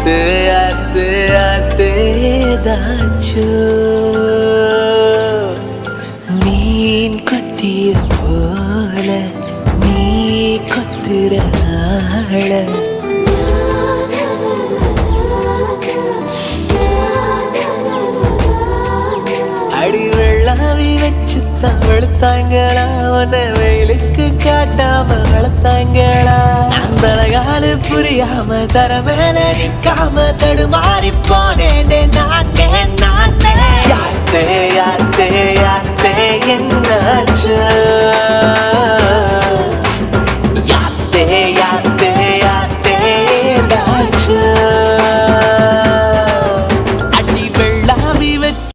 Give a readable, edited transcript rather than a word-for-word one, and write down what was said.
அத்து அத்து அத்தேதாச்சோ மீன் கொத்திய போல நீ கொத்துற ஆள அடி வெள்ளாவி வச்சு வளர்த்தாங்களா உன்னை வெயிலுக்கு காட்டாம வளர்த்தாங்களா அந்த அழகாலு புரியாம தர மேல நிக்காம தடுமாறி போனேன் நானே நானே யாத்தே யாத்தே யாத்தே என்னாச்சு